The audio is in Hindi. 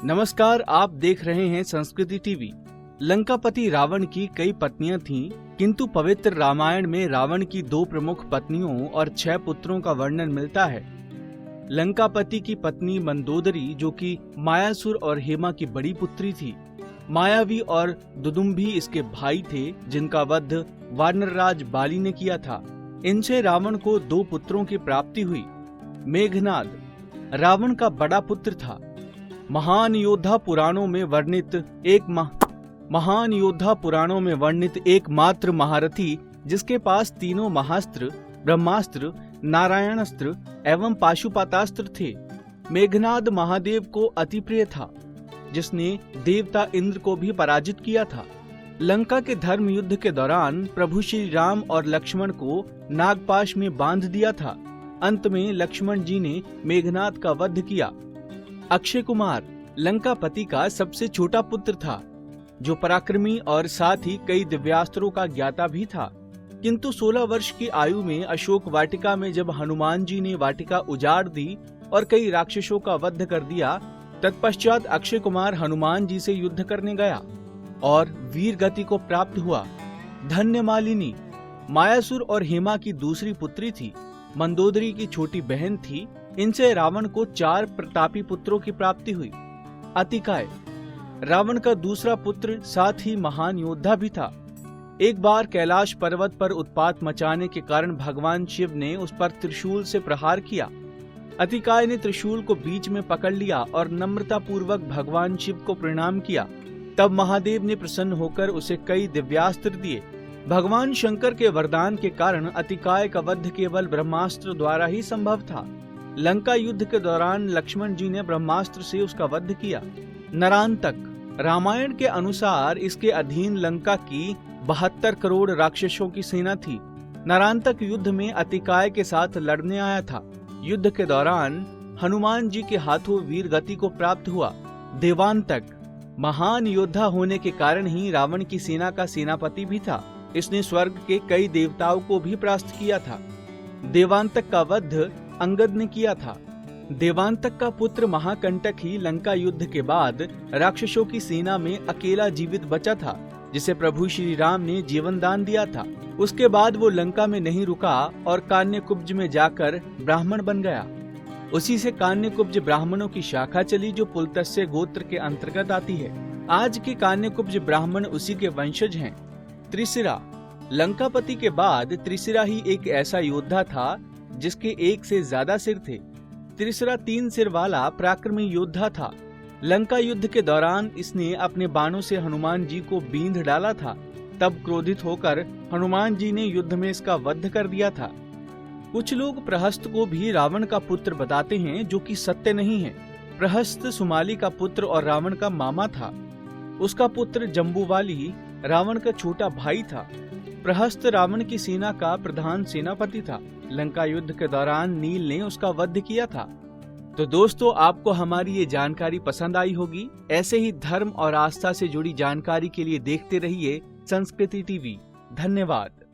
नमस्कार, आप देख रहे हैं संस्कृति टीवी। लंकापति रावण की कई पत्नियां थीं, किंतु पवित्र रामायण में रावण की 2 प्रमुख पत्नियों और 6 पुत्रों का वर्णन मिलता है। लंकापति की पत्नी मंदोदरी, जो कि मायासुर और हेमा की बड़ी पुत्री थी। मायावी और दुदुम्भी इसके भाई थे, जिनका वध वानरराज बाली ने किया था। इनसे रावण को 2 पुत्रों की प्राप्ति हुई। मेघनाद रावण का बड़ा पुत्र था। महान योद्धा पुराणों में वर्णित एकमात्र महारथी, जिसके पास तीनों महास्त्र, ब्रह्मास्त्र, नारायणास्त्र एवं पाशुपतास्त्र थे। मेघनाद महादेव को अति प्रिय था, जिसने देवता इंद्र को भी पराजित किया था। लंका के धर्म युद्ध के दौरान प्रभु श्री राम और लक्ष्मण को नागपाश में बांध दिया था। अंत में लक्ष्मण जी ने मेघनाद का वध किया। अक्षय कुमार लंकापति का सबसे छोटा पुत्र था, जो पराक्रमी और साथ ही कई दिव्यास्त्रों का ज्ञाता भी था। किंतु 16 वर्ष की आयु में अशोक वाटिका में जब हनुमान जी ने वाटिका उजाड़ दी और कई राक्षसों का वध कर दिया, तत्पश्चात अक्षय कुमार हनुमान जी से युद्ध करने गया और वीर गति को प्राप्त हुआ। धन्य मालिनी मायासुर और हेमा की दूसरी पुत्री थी। मंदोदरी की छोटी बहन थी। इनसे रावण को 4 प्रतापी पुत्रों की प्राप्ति हुई। अतिकाय रावण का दूसरा पुत्र, साथ ही महान योद्धा भी था। एक बार कैलाश पर्वत पर उत्पात मचाने के कारण भगवान शिव ने उस पर त्रिशूल से प्रहार किया। अतिकाय ने त्रिशूल को बीच में पकड़ लिया और नम्रता पूर्वक भगवान शिव को प्रणाम किया। तब महादेव ने प्रसन्न होकर उसे कई दिव्यास्त्र दिए। भगवान शंकर के वरदान के कारण अतिकाय का वध केवल ब्रह्मास्त्र द्वारा ही संभव था। लंका युद्ध के दौरान लक्ष्मण जी ने ब्रह्मास्त्र से उसका वध किया। नरांतक रामायण के अनुसार इसके अधीन लंका की 72 करोड़ राक्षसों की सेना थी। नरांतक युद्ध में अतिकाय के साथ लड़ने आया था। युद्ध के दौरान हनुमान जी के हाथों वीर गति को प्राप्त हुआ। देवांतक महान योद्धा होने के कारण ही रावण की सेना का सेनापति भी था। इसने स्वर्ग के कई देवताओं को भी परास्त किया था। देवांतक का वध अंगद ने किया था। देवांतक का पुत्र महाकंटक ही लंका युद्ध के बाद राक्षसों की सेना में अकेला जीवित बचा था, जिसे प्रभु श्री राम ने जीवन दान दिया था। उसके बाद वो लंका में नहीं रुका और कान्यकुब्ज में जाकर ब्राह्मण बन गया। उसी से कान्यकुब्ज ब्राह्मणों की शाखा चली, जो पुलत्स्य गोत्र के अंतर्गत आती है। आज के कान्यकुब्ज ब्राह्मण उसी के वंशज हैं। त्रिशिरा लंकापति के बाद त्रिशिरा ही एक ऐसा योद्धा था जिसके एक से ज्यादा सिर थे। त्रिशिरा 3 सिर वाला पराक्रमी योद्धा था। लंका युद्ध के दौरान इसने अपने बाणों से हनुमान जी को बींध डाला था। तब क्रोधित होकर हनुमान जी ने युद्ध में इसका वध कर दिया था। कुछ लोग प्रहस्त को भी रावण का पुत्र बताते हैं, जो कि सत्य नहीं है। प्रहस्त सुमाली का पुत्र और रावण का मामा था। उसका पुत्र जम्बूवाली रावण का छोटा भाई था। प्रहस्त रावण की सेना का प्रधान सेनापति था। लंका युद्ध के दौरान नील ने उसका वध किया था। तो दोस्तों, आपको हमारी ये जानकारी पसंद आई होगी। ऐसे ही धर्म और आस्था से जुड़ी जानकारी के लिए देखते रहिए संस्कृति टीवी। धन्यवाद।